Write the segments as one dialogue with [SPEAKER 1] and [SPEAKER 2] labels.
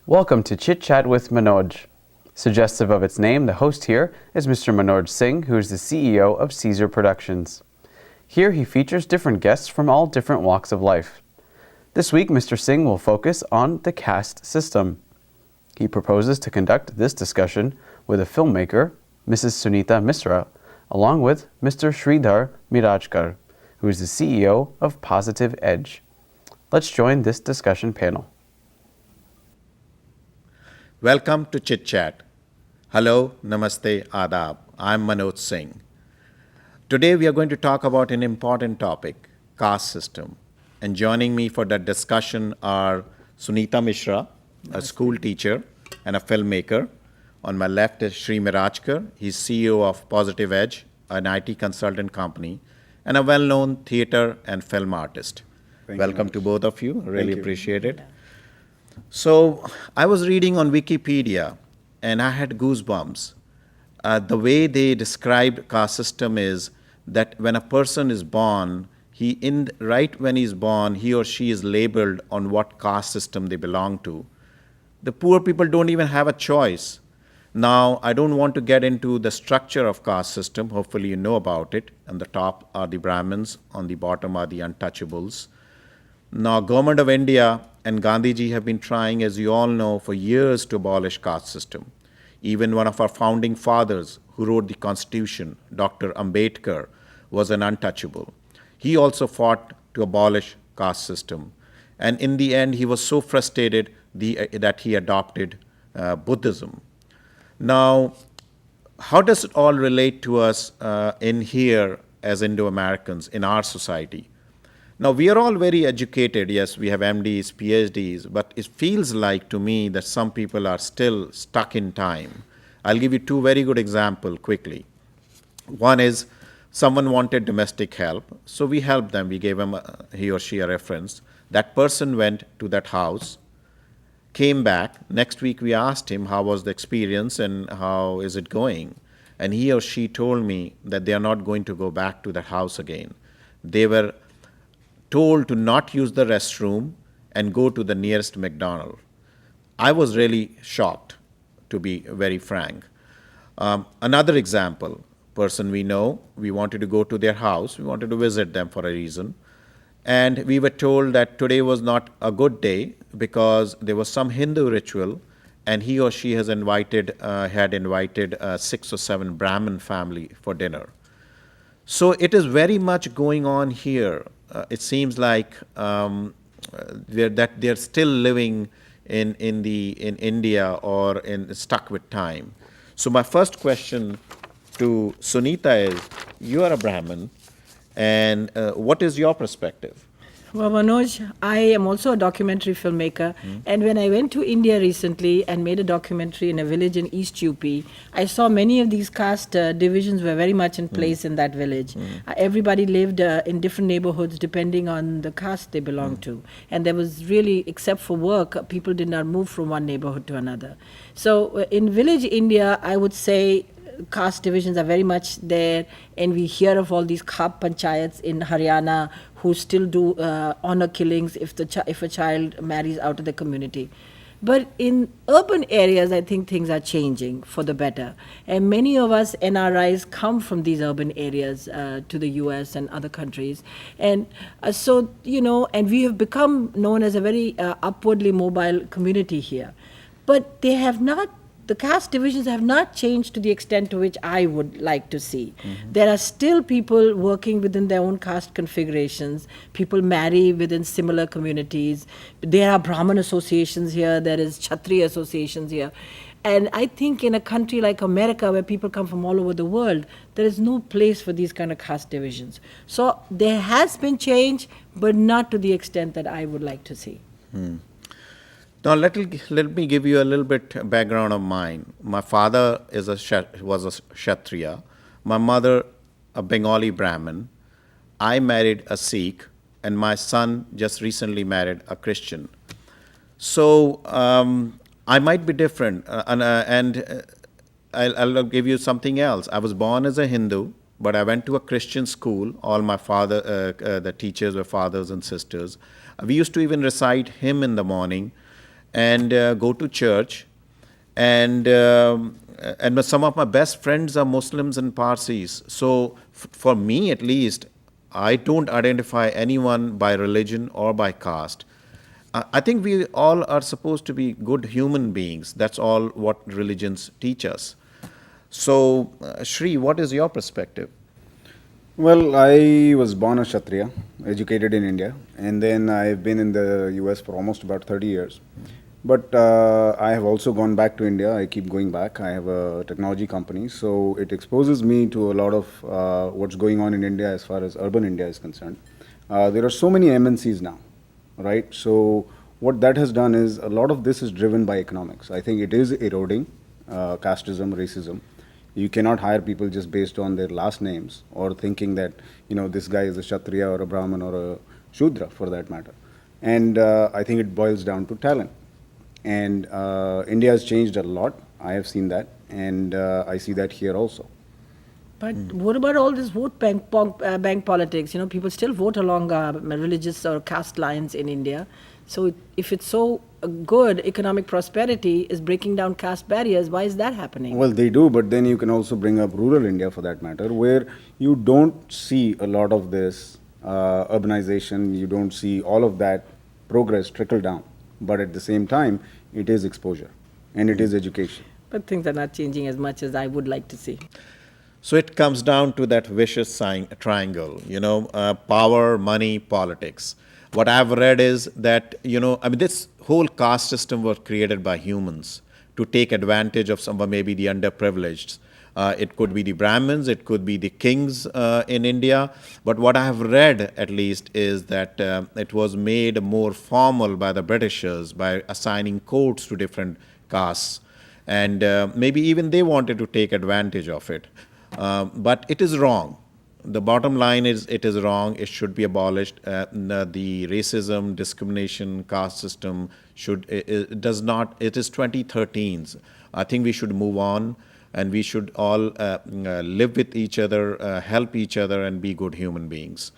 [SPEAKER 1] Welcome to Chit Chat with MANOJ. Suggestive of its name, the host here is Mr. Manoj Singh, who is the CEO of Caesar Productions. Here he features different guests from all different walks of life. This week, Mr. Singh will focus on the caste system. He proposes to conduct this discussion with a filmmaker, Mrs. Suneeta Mishra, along with Mr. Sridhar Mirajkar, who is the CEO of Positive Edge. Let's join this discussion panel.
[SPEAKER 2] Welcome to Chit Chat. Hello, Namaste, Adab. I'm Manoj Singh. Today we are going to talk about an important topic, caste system. And joining me for that discussion are Suneeta Mishra, a school teacher and a filmmaker. On my left is Sri Mirajkar. He's CEO of Positive Edge, an IT consultant company, and a well-known theater and film artist. Welcome to both of you. Really appreciate it. So I was reading on Wikipedia, and I had goosebumps. The way they described caste system is that when a person is born, right when he's born, he or she is labeled on what caste system they belong to. The poor people don't even have a choice. Now, I don't want to get into the structure of caste system. Hopefully you know about it. On the top are the Brahmins, on the bottom are the untouchables. Now, Government of India and Gandhiji have been trying, as you all know, for years to abolish caste system. Even one of our founding fathers who wrote the Constitution, Dr. Ambedkar, was an untouchable. He also fought to abolish caste system. And in the end, he was so frustrated that he adopted Buddhism. Now, how does it all relate to us in here as Indo-Americans, in our society? Now, we are all very educated. Yes, we have MDs, PhDs, but it feels like to me that some people are still stuck in time. I'll give you two very good examples quickly. One is someone wanted domestic help, so we helped them. We gave him, he or she, a reference. That person went to that house, came back. Next week, we asked him how was the experience and how is it going. And he or she told me that they are not going to go back to that house again. They were told to not use the restroom and go to the nearest McDonald's. I was really shocked, to be very frank. Another example, person we know, we wanted to go to their house, we wanted to visit them for a reason, and we were told that today was not a good day because there was some Hindu ritual and he or she had invited 6 or 7 Brahmin family for dinner. So it is very much going on here. It seems like they're still living in India or stuck with time. So my first question to Suneeta is, you are a Brahmin, and what is your perspective?
[SPEAKER 3] Well, Manoj, I am also a documentary filmmaker, and when I went to India recently and made a documentary in a village in East UP, I saw many of these caste divisions were very much in place in that village. Everybody lived in different neighborhoods depending on the caste they belonged to, and there was really, except for work, people did not move from one neighborhood to another. So in village India, I would say caste divisions are very much there, and we hear of all these khap panchayats in Haryana who still do honor killings if a child marries out of the community. But in urban areas, I think things are changing for the better. And many of us NRIs come from these urban areas to the US and other countries. And so, and we have become known as a very upwardly mobile community here. But the caste divisions have not changed to the extent to which I would like to see. There are still people working within their own caste configurations. People marry within similar communities. There are Brahmin associations here. There is Kshatriya associations here. And I think in a country like America, where people come from all over the world, there is no place for these kind of caste divisions. So there has been change, but not to the extent that I would like to see.
[SPEAKER 2] Now, let me give you a little bit background of mine. My father was a Kshatriya. My mother, a Bengali Brahmin. I married a Sikh, and my son just recently married a Christian. So I might be different, and I'll give you something else. I was born as a Hindu, but I went to a Christian school. All my the teachers were fathers and sisters. We used to even recite hymn in the morning. and go to church. And some of my best friends are Muslims and Parsis. So for me, at least, I don't identify anyone by religion or by caste. I think we all are supposed to be good human beings. That's all what religions teach us. So, Shri, what is your perspective?
[SPEAKER 4] Well, I was born a Kshatriya, educated in India, and then I've been in the US for almost about 30 years. But I have also gone back to India. I keep going back. I have a technology company, so it exposes me to a lot of what's going on in India as far as urban India is concerned. There are so many MNCs now, right? So what that has done is a lot of this is driven by economics. I think it is eroding casteism, racism. You cannot hire people just based on their last names or thinking that, this guy is a Kshatriya or a Brahmin or a Shudra for that matter. And I think it boils down to talent. And India has changed a lot. I have seen that. And I see that here also.
[SPEAKER 3] But what about all this vote bank politics? People still vote along religious or caste lines in India. So if it's so good, economic prosperity is breaking down caste barriers, why is that happening?
[SPEAKER 4] Well, they do, but then you can also bring up rural India for that matter, where you don't see a lot of this urbanization, you don't see all of that progress trickle down. But at the same time, it is exposure and it is education.
[SPEAKER 3] But things are not changing as much as I would like to see.
[SPEAKER 2] So it comes down to that vicious triangle, power, money, politics. What I've read is that, this whole caste system was created by humans to take advantage of some, maybe the underprivileged. It could be the Brahmins, it could be the kings in India. But what I have read, at least, is that it was made more formal by the Britishers by assigning codes to different castes. And maybe even they wanted to take advantage of it. But it is wrong. The bottom line is it is wrong. It should be abolished. The racism, discrimination, caste system it does not. It is 2013. I think we should move on, and we should all live with each other, help each other, and be good human beings.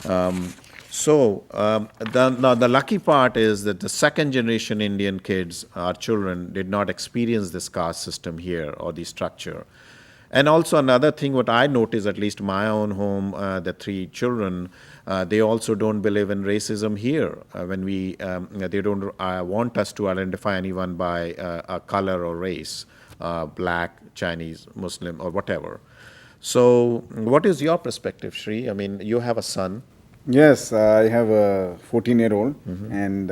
[SPEAKER 2] The lucky part is that the second generation Indian kids, our children, did not experience this caste system here or the structure. And also another thing, what I notice, at least my own home, the three children, they also don't believe in racism here. They don't want us to identify anyone by a color or race, black, Chinese, Muslim, or whatever. So what is your perspective, Shri? I mean, you have a son.
[SPEAKER 4] Yes, I have a 14-year-old, and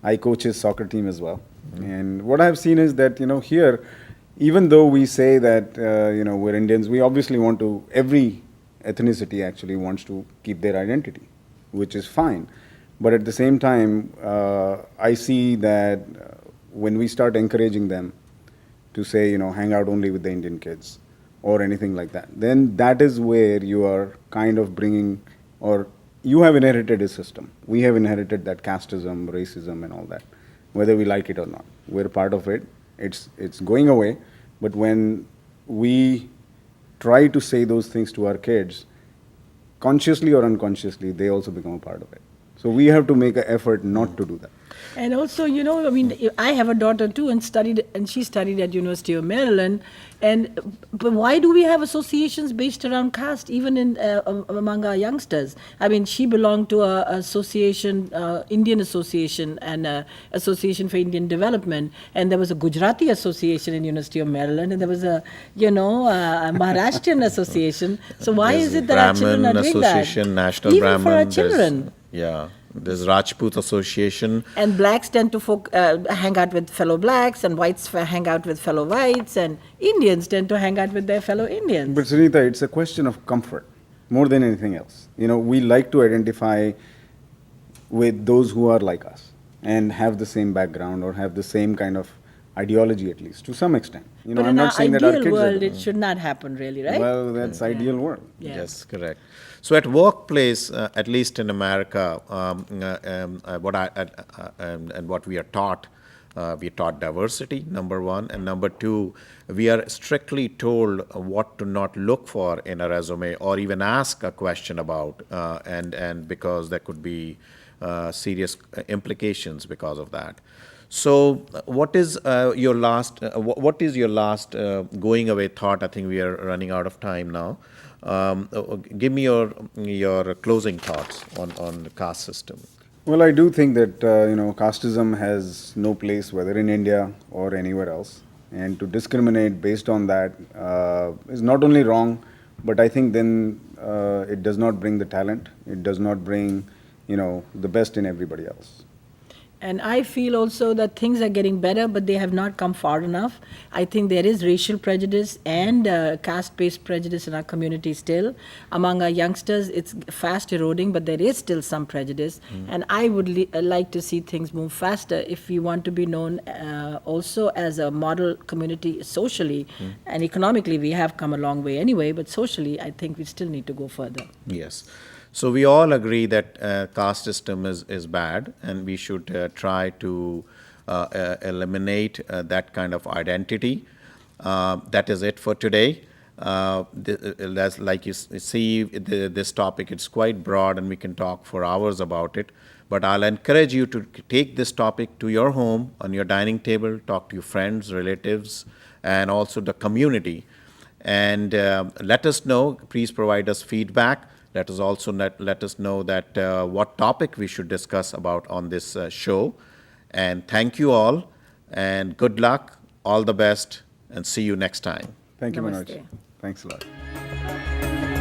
[SPEAKER 4] I coach his soccer team as well. And what I've seen is that, here, even though we say that, we're Indians, we obviously want to, every ethnicity actually wants to keep their identity, which is fine. But at the same time, I see that when we start encouraging them to say, hang out only with the Indian kids or anything like that, then that is where you are kind of bringing, or you have inherited a system. We have inherited that casteism, racism, and all that, whether we like it or not. We're part of it. It's going away, but when we try to say those things to our kids, consciously or unconsciously, they also become a part of it. So we have to make an effort not to do that.
[SPEAKER 3] And also, I have a daughter too, and she studied at University of Maryland. But why do we have associations based around caste, even among our youngsters? I mean, she belonged to a association, Indian Association, and Association for Indian Development, and there was a Gujarati Association in University of Maryland, and there was a Maharashtrian Association. So why is it that our children are doing that?
[SPEAKER 2] Association, National
[SPEAKER 3] even
[SPEAKER 2] Brahmin,
[SPEAKER 3] for our children?
[SPEAKER 2] There's Rajput Association.
[SPEAKER 3] And blacks tend to hang out with fellow blacks, and whites hang out with fellow whites, and Indians tend to hang out with their fellow Indians.
[SPEAKER 4] But Suneeta, it's a question of comfort more than anything else. We like to identify with those who are like us and have the same background or have the same kind of ideology, at least to some extent.
[SPEAKER 3] But in our ideal world, it should not happen, really, right?
[SPEAKER 4] Well, that's ideal world.
[SPEAKER 3] Yeah.
[SPEAKER 2] Yes, correct. So at workplace, at least in America, what we are taught diversity, number one, and number two, we are strictly told what to not look for in a resume or even ask a question about, and because there could be serious implications because of that. So, what is your last? What is your last going away thought? I think we are running out of time now. Give me your closing thoughts on the caste system.
[SPEAKER 4] Well, I do think that casteism has no place whether in India or anywhere else, and to discriminate based on that is not only wrong, but I think then it does not bring the talent. It does not bring the best in everybody else.
[SPEAKER 3] And I feel also that things are getting better, but they have not come far enough. I think there is racial prejudice and caste-based prejudice in our community still. Among our youngsters, it's fast eroding, but there is still some prejudice. And I would like to see things move faster if we want to be known also as a model community socially. And economically, we have come a long way anyway, but socially, I think we still need to go further.
[SPEAKER 2] Yes. So we all agree that caste system is bad, and we should try to eliminate that kind of identity. That is it for today. Like you see, this topic, it's quite broad, and we can talk for hours about it. But I'll encourage you to take this topic to your home, on your dining table, talk to your friends, relatives, and also the community. And let us know, please provide us feedback. Let us also let us know that what topic we should discuss about on this show. And thank you all, and good luck, all the best, and see you next time.
[SPEAKER 4] Thank you,
[SPEAKER 3] Namaste.
[SPEAKER 4] Manoj. Thanks a lot.